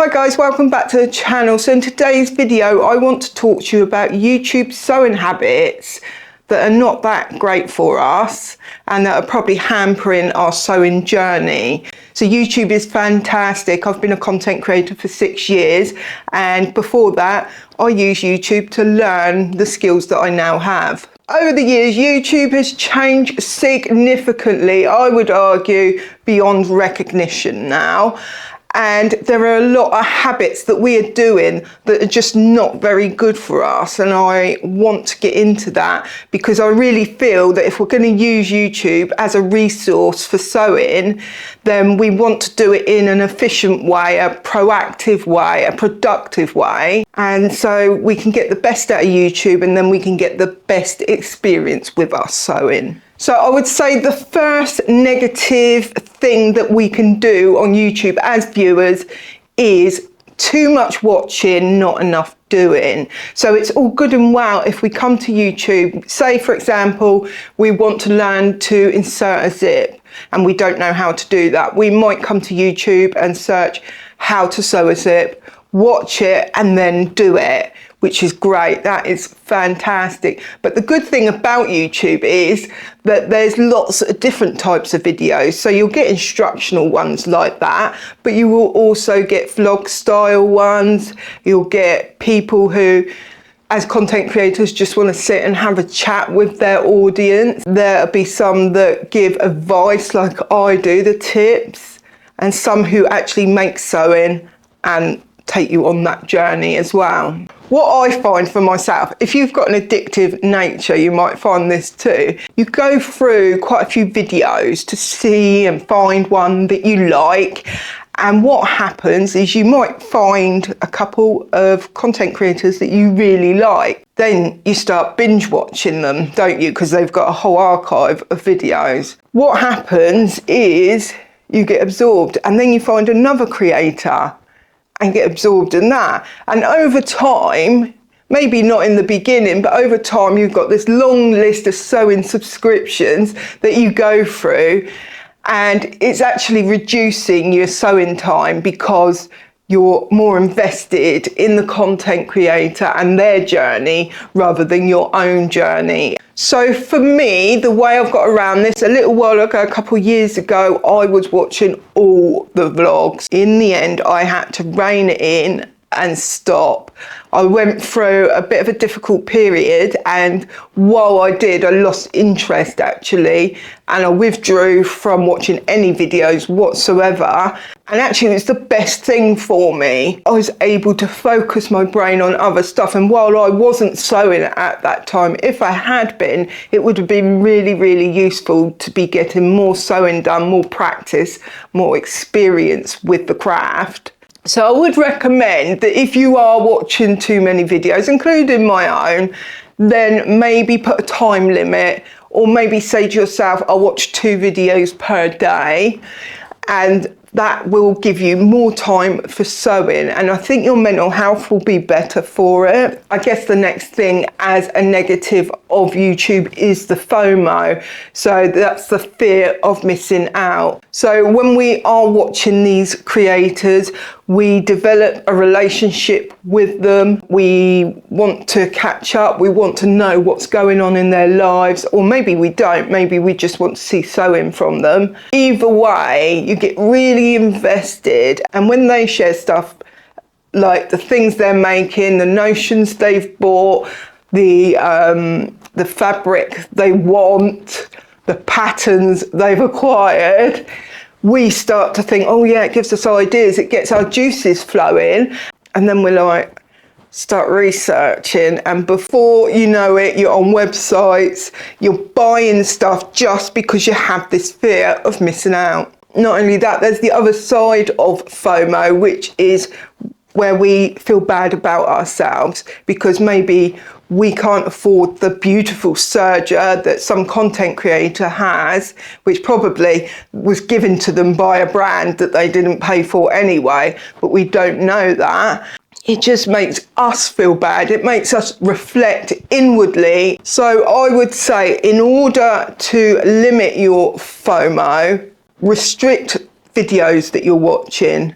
Hi guys, welcome back to the channel. So in today's video I want to talk to you about YouTube sewing habits that are not that great for us and that are probably hampering our sewing journey. So YouTube is fantastic. I've been a content creator for 6 years, and before that I used YouTube to learn the skills that I now have. Over the years, YouTube has changed significantly, I would argue beyond recognition now. And there are a lot of habits that we are doing that are just not very good for us. And I want to get into that because I really feel that if we're going to use YouTube as a resource for sewing, then we want to do it in an efficient way, a proactive way, a productive way. And so we can get the best out of YouTube, and then we can get the best experience with our sewing. So I would say the first negative thing that we can do on YouTube as viewers is too much watching, not enough doing. So it's all good and well if we come to YouTube, say for example, we want to learn to insert a zip and we don't know how to do that. We might come to YouTube and search how to sew a zip, watch it and then do it, which is great. That is fantastic. But the good thing about YouTube is that there's lots of different types of videos. So you'll get instructional ones like that, but you will also get vlog style ones. You'll get people who, as content creators, just want to sit and have a chat with their audience. There'll be some that give advice like I do, the tips, and some who actually make sewing and take you on that journey as well. What I find for myself, if you've got an addictive nature, you might find this too. You go through quite a few videos to see and find one that you like. And what happens is you might find a couple of content creators that you really like. Then you start binge watching them, don't you? Because they've got a whole archive of videos. What happens is you get absorbed, and then you find another creator and get absorbed in that. And over time, maybe not in the beginning, but over time you've got this long list of sewing subscriptions that you go through, and it's actually reducing your sewing time because you're more invested in the content creator and their journey rather than your own journey. So for me, the way I've got around this, a little while ago, a couple of years ago, I was watching all the vlogs. In the end, I had to rein it in and stop. I went through a bit of a difficult period, and while I did, I lost interest actually, and I withdrew from watching any videos whatsoever. And actually it's the best thing for me. I was able to focus my brain on other stuff, and while I wasn't sewing at that time, if I had been, it would have been really, really useful to be getting more sewing done, more practice, more experience with the craft. So I would recommend that if you are watching too many videos, including my own, then maybe put a time limit, or maybe say to yourself, I'll watch 2 videos per day, and that will give you more time for sewing, and I think your mental health will be better for it. I guess the next thing as a negative of YouTube is the FOMO. So that's the fear of missing out. So when we are watching these creators, we develop a relationship with them. We want to catch up. We want to know what's going on in their lives, or maybe we don't. Maybe we just want to see sewing from them. Either way, you get really invested, and when they share stuff like the things they're making, the notions they've bought, the fabric they want, the patterns they've acquired, we start to think, oh yeah, it gives us ideas, it gets our juices flowing, and then we're like, start researching, and before you know it, you're on websites, you're buying stuff just because you have this fear of missing out. Not only that, there's the other side of FOMO, which is where we feel bad about ourselves because maybe we can't afford the beautiful serger that some content creator has, which probably was given to them by a brand that they didn't pay for anyway, but we don't know that. It just makes us feel bad. It makes us reflect inwardly. So I would say, in order to limit your FOMO, restrict videos that you're watching.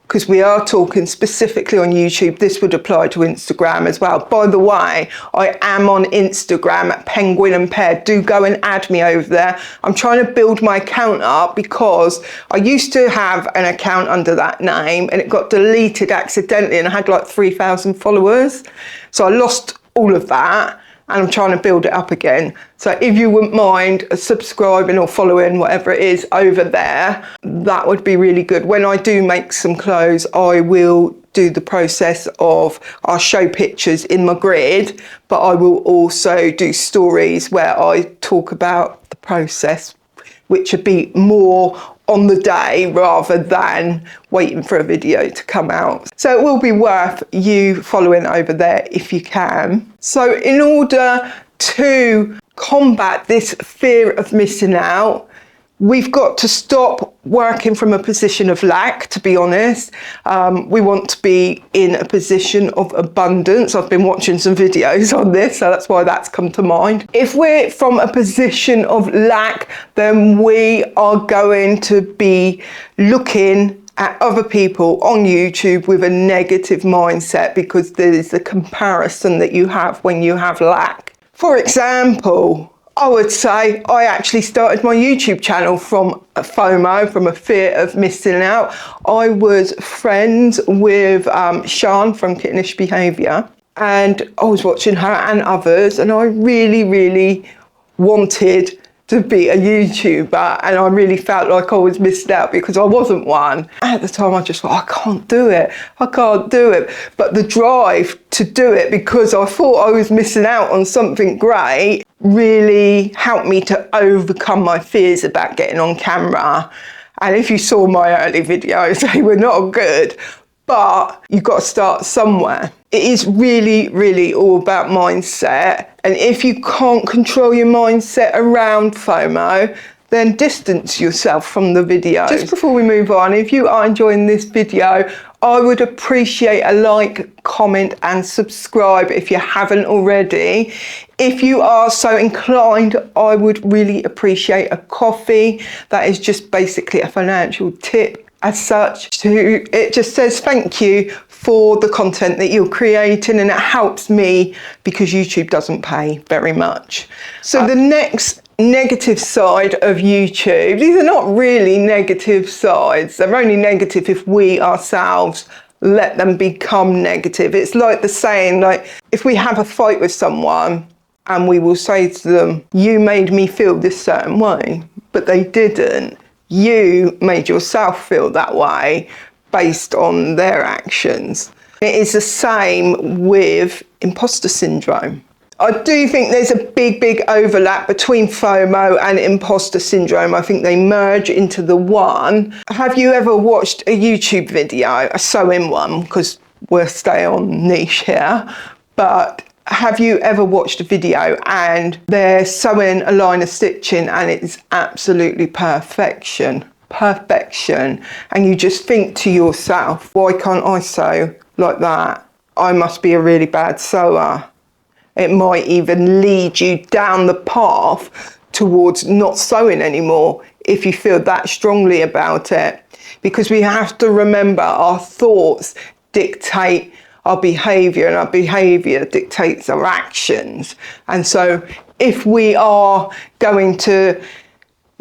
because we are talking specifically on YouTube. This would apply to Instagram as well. By the way, I am on Instagram at Penguin and Pear. Do go and add me over there. I'm trying to build my account up because I used to have an account under that name and it got deleted accidentally and I had like 3,000 followers. So I lost all of that and I'm trying to build it up again. So if you wouldn't mind subscribing or following, whatever it is over there, that would be really good. When I do make some clothes, I will do the process of, I'll show pictures in my grid, but I will also do stories where I talk about the process, which would be more on the day rather than waiting for a video to come out. So it will be worth you following over there if you can. So in order to combat this fear of missing out, we've got to stop working from a position of lack, to be honest. We want to be in a position of abundance. I've been watching some videos on this, so that's why that's come to mind. If we're from a position of lack, then we are going to be looking at other people on YouTube with a negative mindset because there's a comparison that you have when you have lack. For example, I would say I actually started my YouTube channel from a FOMO, from a fear of missing out. I was friends with Sian from Kittenish Behaviour and I was watching her and others and I really wanted to be a YouTuber and I really felt like I was missed out because I wasn't one. At the time I just thought, I can't do it. But the drive to do it because I thought I was missing out on something great really helped me to overcome my fears about getting on camera. And if you saw my early videos, they were not good, but you've got to start somewhere. It is really all about mindset. And if you can't control your mindset around FOMO, then distance yourself from the video. Just before we move on, if you are enjoying this video, I would appreciate a like, comment and subscribe if you haven't already. If you are so inclined, I would really appreciate a coffee. That is just basically a financial tip as such. It just says thank you for the content that you're creating and it helps me because YouTube doesn't pay very much. So the next negative side of YouTube, these are not really negative sides, they're only negative if we ourselves let them become negative. It's like the saying, like if we have a fight with someone and we will say to them, you made me feel this certain way, but they didn't. You made yourself feel that way based on their actions. It is the same with imposter syndrome. I do think there's a big overlap between FOMO and imposter syndrome. I think they merge into the one. Have you ever watched a YouTube video, a sewing one, because we'll stay on niche here, but have you ever watched a video and they're sewing a line of stitching and it's absolutely perfection, and you just think to yourself, why can't I sew like that? I must be a really bad sewer. It might even lead you down the path towards not sewing anymore if you feel that strongly about it, because we have to remember our thoughts dictate our behaviour and our behaviour dictates our actions. And so if we are going to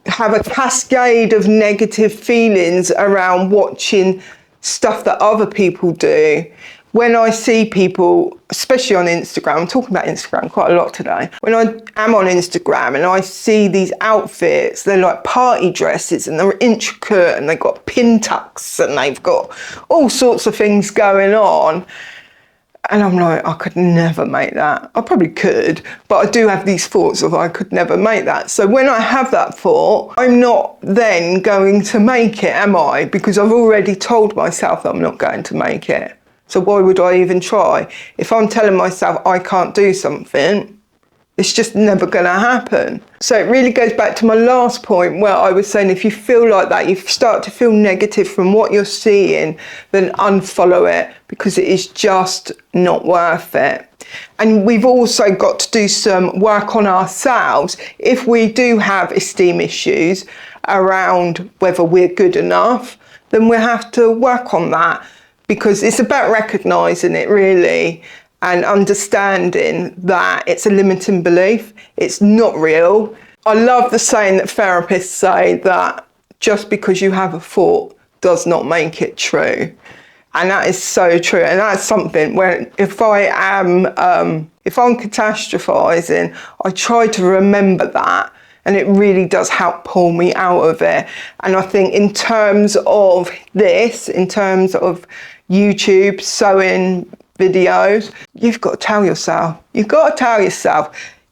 have a cascade of negative feelings around watching stuff that other people do, when I see people, especially on Instagram, I'm talking about Instagram quite a lot today. When I am on Instagram and I see these outfits, they're like party dresses and they're intricate and they've got pin tucks and they've got all sorts of things going on. And I'm like, I could never make that. I probably could, but I do have these thoughts of I could never make that. So when I have that thought, I'm not then going to make it, am I? Because I've already told myself that I'm not going to make it. So why would I even try? If I'm telling myself I can't do something, it's just never going to happen. So it really goes back to my last point where I was saying if you feel like that, you start to feel negative from what you're seeing, then unfollow it because it is just not worth it. And we've also got to do some work on ourselves if we do have esteem issues around whether we're good enough. then we have to work on that, because it's about recognising it really and understanding that it's a limiting belief. It's not real. I love the saying that therapists say that just because you have a thought does not make it true. And that is so true. And that's something where if I'm catastrophizing, I try to remember that, and it really does help pull me out of it. And I think in terms of this, in terms of YouTube, sewing videos, you've got to tell yourself,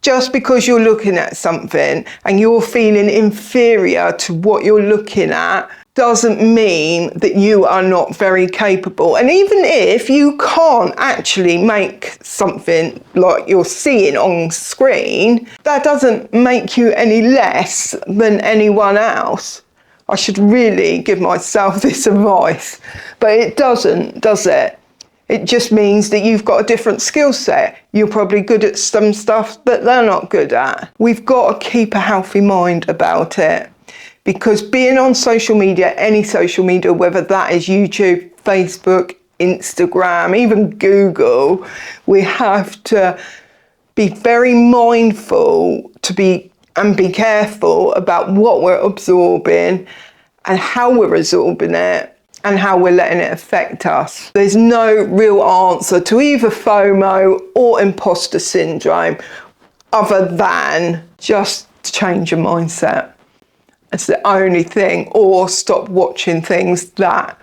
just because you're looking at something and you're feeling inferior to what you're looking at doesn't mean that you are not very capable. And even if you can't actually make something like you're seeing on screen, that doesn't make you any less than anyone else. I should really give myself this advice, but it doesn't, does it? It just means that you've got a different skill set. You're probably good at some stuff that they're not good at. We've got to keep a healthy mind about it, because being on social media, any social media, whether that is YouTube, Facebook, Instagram, even Google, we have to be very mindful and be careful about what we're absorbing and how we're absorbing it, and how we're letting it affect us. There's no real answer to either FOMO or imposter syndrome other than just change your mindset. It's the only thing, or stop watching things that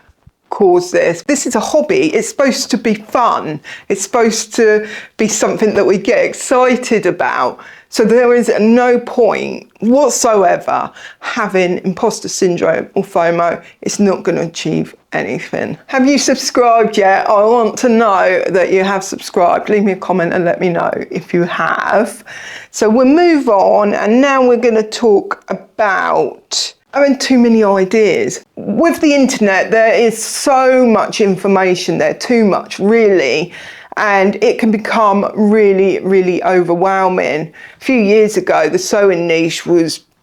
cause this. This is a hobby. It's supposed to be fun. It's supposed to be something that we get excited about. So there is no point whatsoever having imposter syndrome or FOMO. It's not going to achieve anything. Have you subscribed yet? I want to know that you have subscribed. Leave me a comment and let me know if you have. So we'll move on, and now we're going to talk about having too many ideas. With the internet, there is so much information there, too much really. And it can become really, really overwhelming. A few years ago, the sewing niche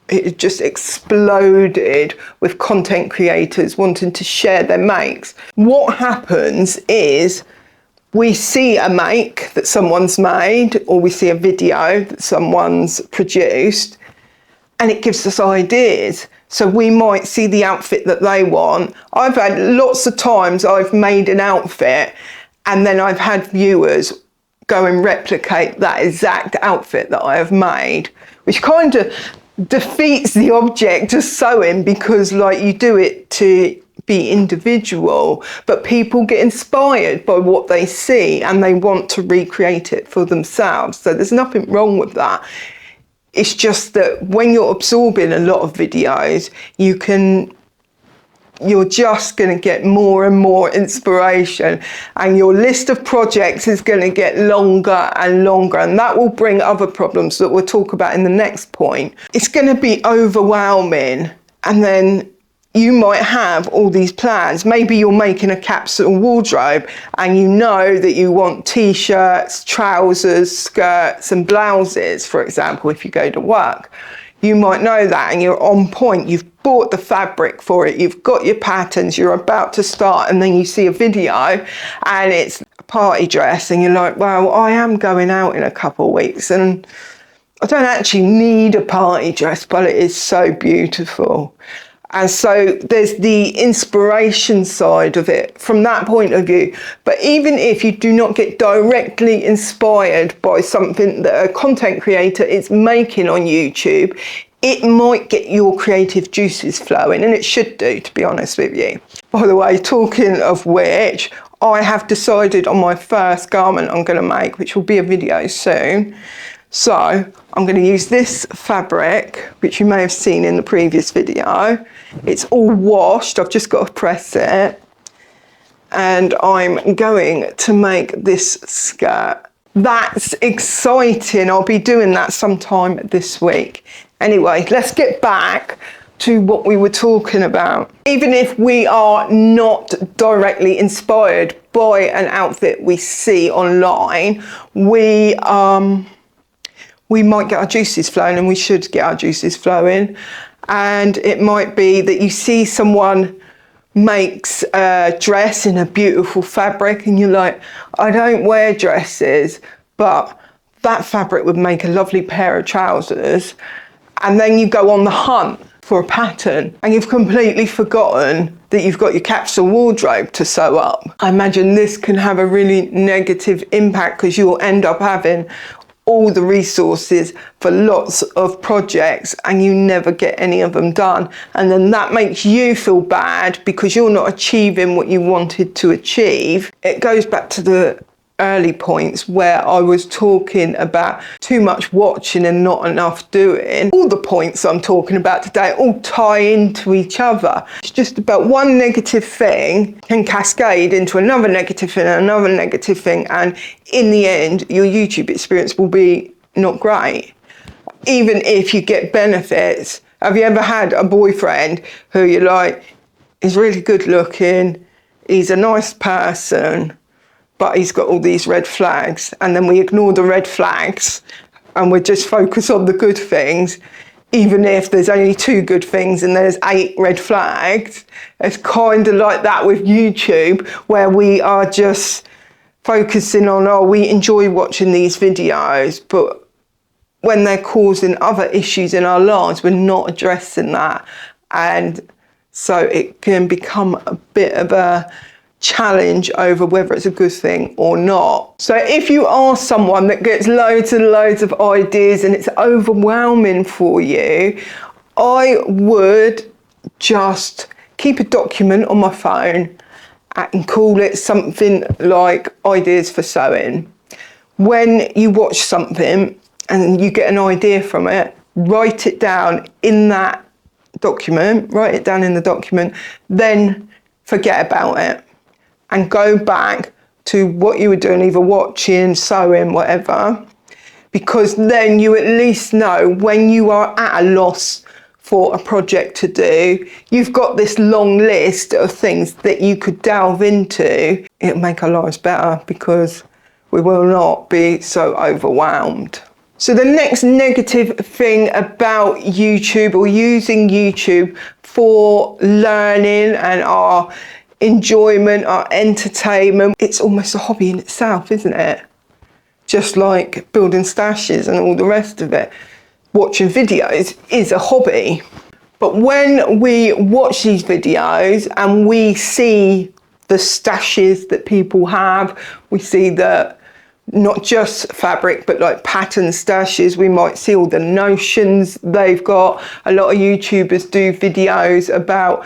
it just exploded with content creators wanting to share their makes. What happens is we see a make that someone's made, or we see a video that someone's produced, and it gives us ideas. So we might see the outfit that they want. I've had lots of times I've made an outfit, and then I've had viewers go and replicate that exact outfit that I have made, which kind of defeats the object of sewing, because like you do it to be individual, but people get inspired by what they see and they want to recreate it for themselves. So there's nothing wrong with that. It's just that when you're absorbing a lot of videos, you're just going to get more and more inspiration, and your list of projects is going to get longer and longer, and that will bring other problems that we'll talk about in the next point. It's going to be overwhelming, and then you might have all these plans. Maybe you're making a capsule wardrobe and you know that you want t-shirts, trousers, skirts and blouses, for example, if you go to work. You might know that and you're on point. You've bought the fabric for it. You've got your patterns. You're about to start, and then you see a video and it's a party dress and you're like, well, I am going out in a couple of weeks and I don't actually need a party dress, but it is so beautiful. And so there's the inspiration side of it from that point of view. But even if you do not get directly inspired by something that a content creator is making on YouTube, it might get your creative juices flowing, and it should do, to be honest with you. By the way, talking of which, I have decided on my first garment I'm going to make, which will be a video soon. So I'm going to use this fabric, which you may have seen in the previous video. It's all washed. I've just got to press it. And I'm going to make this skirt. That's exciting. I'll be doing that sometime this week. Anyway, let's get back to what we were talking about. Even if we are not directly inspired by an outfit we see online, we might get our juices flowing, and we should get our juices flowing. And it might be that you see someone makes a dress in a beautiful fabric and you're like, I don't wear dresses, but that fabric would make a lovely pair of trousers. And then you go on the hunt for a pattern and you've completely forgotten that you've got your capsule wardrobe to sew up. I imagine this can have a really negative impact because you'll end up having all the resources for lots of projects and you never get any of them done. And then that makes you feel bad because you're not achieving what you wanted to achieve. It goes back to the early points where I was talking about too much watching and not enough doing. All the points I'm talking about today all tie into each other. It's just about one negative thing can cascade into another negative thing and another negative thing, and in the end your YouTube experience will be not great. Even if you get benefits. Have you ever had a boyfriend who you're like, he's really good looking, he's a nice person, but he's got all these red flags, and then we ignore the red flags and we just focus on the good things, even if there's only 2 good things and there's 8 red flags. It's kind of like that with YouTube, where we are just focusing on, oh, we enjoy watching these videos, but when they're causing other issues in our lives, we're not addressing that. And so it can become a bit of a challenge over whether it's a good thing or not. So if you are someone that gets loads and loads of ideas and it's overwhelming for you, I would just keep a document on my phone and call it something like ideas for sewing. When you watch something and you get an idea from it, write it down in that document, write it down in the document, then forget about it and go back to what you were doing, either watching, sewing, whatever, because then you at least know when you are at a loss for a project to do, you've got this long list of things that you could delve into. It'll make our lives better because we will not be so overwhelmed. So the next negative thing about YouTube, or using YouTube for learning and our enjoyment, our entertainment, it's almost a hobby in itself, isn't it? Just like building stashes and all the rest of it. Watching videos is a hobby. But when we watch these videos and we see the stashes that people have, we see that not just fabric, but like pattern stashes, we might see all the notions they've got. A lot of YouTubers do videos about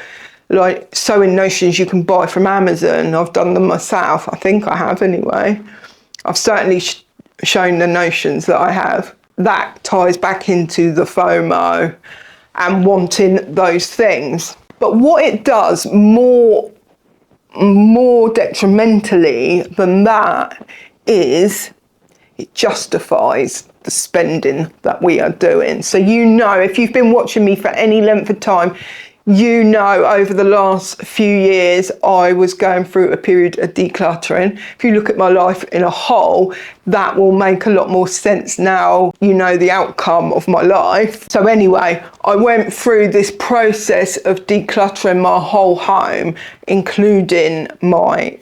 like sewing notions you can buy from Amazon. I've done them myself. I think I have anyway. I've certainly shown the notions that I have. That ties back into the FOMO and wanting those things. But what it does more detrimentally than that is it justifies the spending that we are doing. So you know, if you've been watching me for any length of time, you know, over the last few years, I was going through a period of decluttering. If you look at my life in a whole, that will make a lot more sense now. You know the outcome of my life. So anyway, I went through this process of decluttering my whole home, including my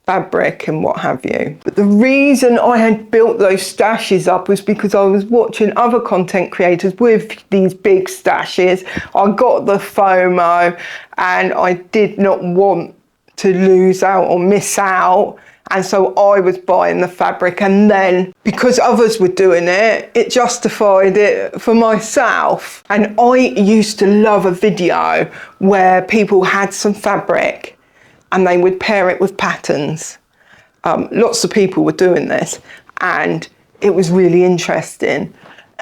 fabric and what have you. But the reason I had built those stashes up was because I was watching other content creators with these big stashes. I got the FOMO and I did not want to lose out or miss out. And so I was buying the fabric, and then because others were doing it, it justified it for myself. And I used to love a video where people had some fabric and they would pair it with patterns. Lots of people were doing this and it was really interesting.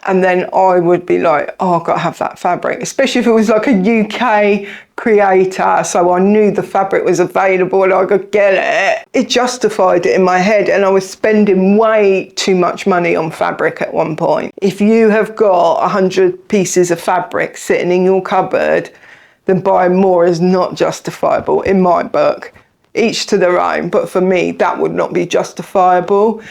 And then I would be like, oh, I've got to have that fabric, especially if it was like a UK creator, so I knew the fabric was available and I could get it. It justified it in my head, and I was spending way too much money on fabric at one point. If you have got 100 pieces of fabric sitting in your cupboard, then buying more is not justifiable in my book. Each to their own, but for me, that would not be justifiable.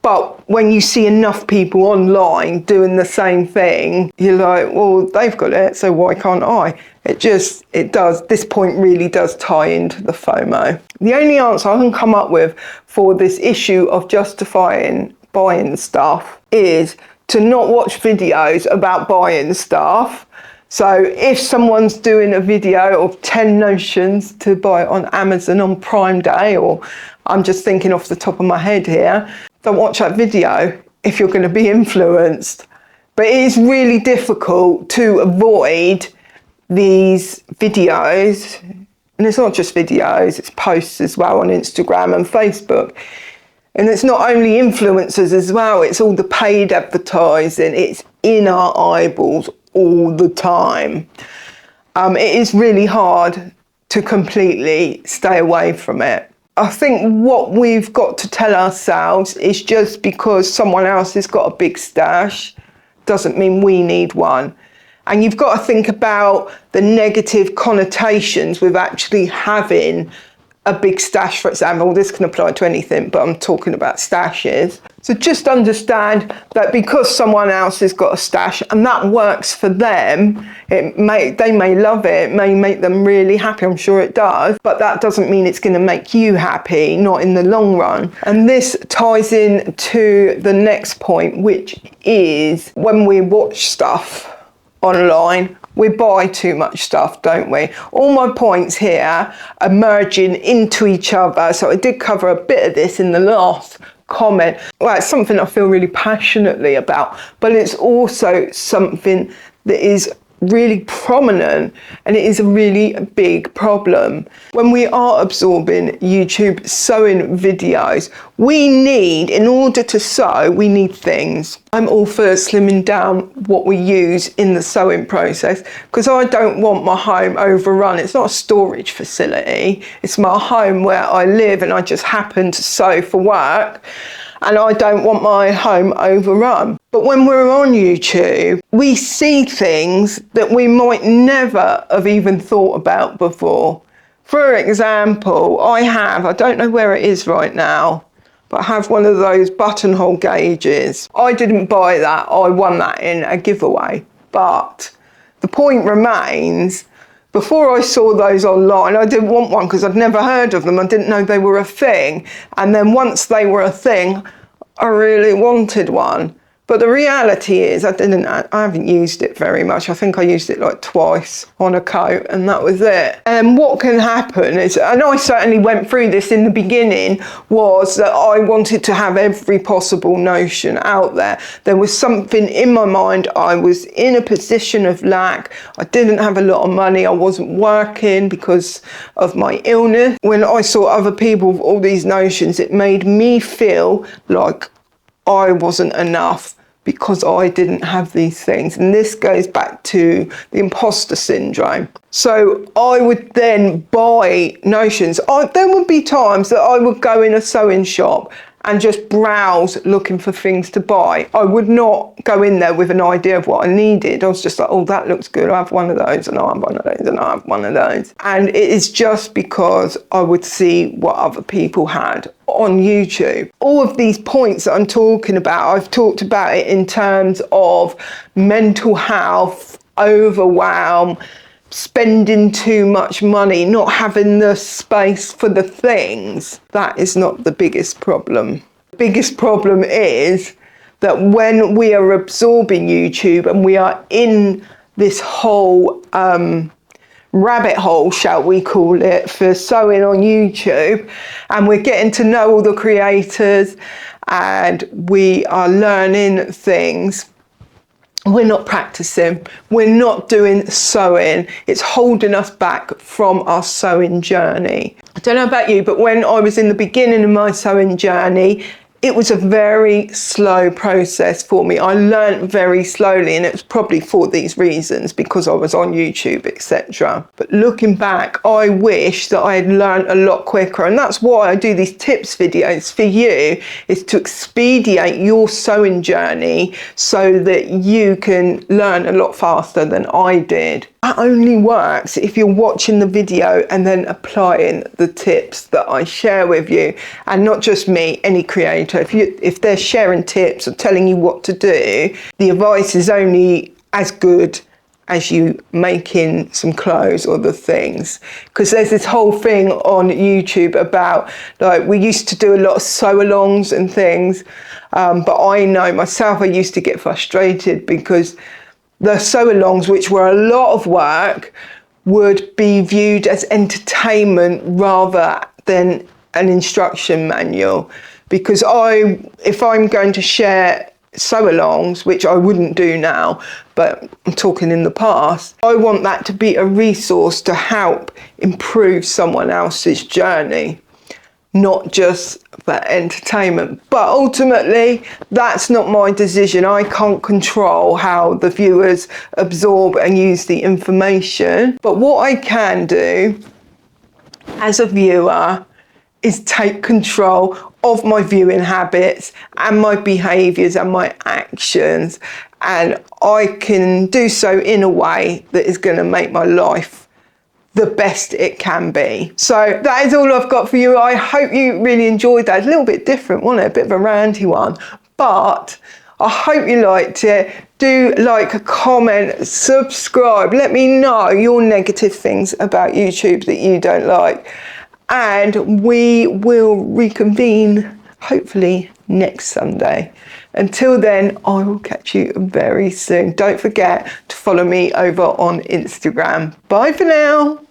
But when you see enough people online doing the same thing, you're like, well, they've got it, so why can't I? This point really does tie into the FOMO. The only answer I can come up with for this issue of justifying buying stuff is to not watch videos about buying stuff. So if someone's doing a video of 10 notions to buy on Amazon on Prime Day, or I'm just thinking off the top of my head here, don't watch that video if you're going to be influenced. But it is really difficult to avoid these videos. And it's not just videos, it's posts as well on Instagram and Facebook. And it's not only influencers as well, it's all the paid advertising. It's in our eyeballs all the time. It is really hard to completely stay away from it. I think what we've got to tell ourselves is just because someone else has got a big stash doesn't mean we need one. And you've got to think about the negative connotations with actually having a big stash, for example. This can apply to anything, but I'm talking about stashes. So just understand that because someone else has got a stash and that works for them, they may love it, it may make them really happy, I'm sure it does, but that doesn't mean it's going to make you happy, not in the long run. And this ties in to the next point, which is when we watch stuff online, we buy too much stuff, don't we? All my points here are merging into each other. So I did cover a bit of this in the last comment. Well, it's something I feel really passionately about, but it's also something that is really prominent, and it is a really big problem. When we are absorbing YouTube sewing videos, in order to sew, we need things. I'm all for slimming down what we use in the sewing process, because I don't want my home overrun. It's not a storage facility, it's my home where I live and I just happen to sew for work. And I don't want my home overrun. But when we're on YouTube, we see things that we might never have even thought about before. For example, I don't know where it is right now, but I have one of those buttonhole gauges. I didn't buy that, I won that in a giveaway. But the point remains, before I saw those online, I didn't want one because I'd never heard of them. I didn't know they were a thing. And then once they were a thing, I really wanted one. But the reality is I haven't used it very much. I think I used it like twice on a coat and that was it. And what can happen is, and I certainly went through this in the beginning, was that I wanted to have every possible notion out there. There was something in my mind. I was in a position of lack. I didn't have a lot of money. I wasn't working because of my illness. When I saw other people with all these notions, it made me feel like I wasn't enough because I didn't have these things. And this goes back to the imposter syndrome. So I would then buy notions. There would be times that I would go in a sewing shop and just browse looking for things to buy. I would not go in there with an idea of what I needed. I was just like, oh, that looks good. I have one of those, and I have one of those, and I have one of those. And it is just because I would see what other people had on YouTube. All of these points that I'm talking about, I've talked about it in terms of mental health, overwhelm, spending too much money, not having the space for the things. That is not the biggest problem. The biggest problem is that when we are absorbing YouTube and we are in this whole rabbit hole, shall we call it, for sewing on YouTube, and we're getting to know all the creators and we are learning things, we're not practicing, we're not doing sewing. It's holding us back from our sewing journey. I don't know about you, but when I was in the beginning of my sewing journey, it was a very slow process for me. I learned very slowly, and it was probably for these reasons, because I was on YouTube, etc. But looking back, I wish that I had learned a lot quicker, and that's why I do these tips videos for you, is to expedite your sewing journey so that you can learn a lot faster than I did. That only works if you're watching the video and then applying the tips that I share with you, and not just me, any creator filter. If they're sharing tips or telling you what to do, the advice is only as good as you making some clothes or the things. Because there's this whole thing on YouTube about, like, we used to do a lot of sew-alongs and things, but I know myself, I used to get frustrated because the sew-alongs, which were a lot of work, would be viewed as entertainment rather than an instruction manual. Because if I'm going to share sew-alongs, which I wouldn't do now, but I'm talking in the past, I want that to be a resource to help improve someone else's journey, not just for entertainment. But ultimately, that's not my decision. I can't control how the viewers absorb and use the information. But what I can do as a viewer is take control of my viewing habits and my behaviours and my actions, and I can do so in a way that is going to make my life the best it can be. So that is all I've got for you. I hope you really enjoyed that. It's a little bit different, wasn't it? A bit of a ranty one, but I hope you liked it. Do like, comment, subscribe. Let me know your negative things about YouTube that you don't like. And we will reconvene hopefully next Sunday. Until then, I will catch you very soon. Don't forget to follow me over on Instagram. Bye for now.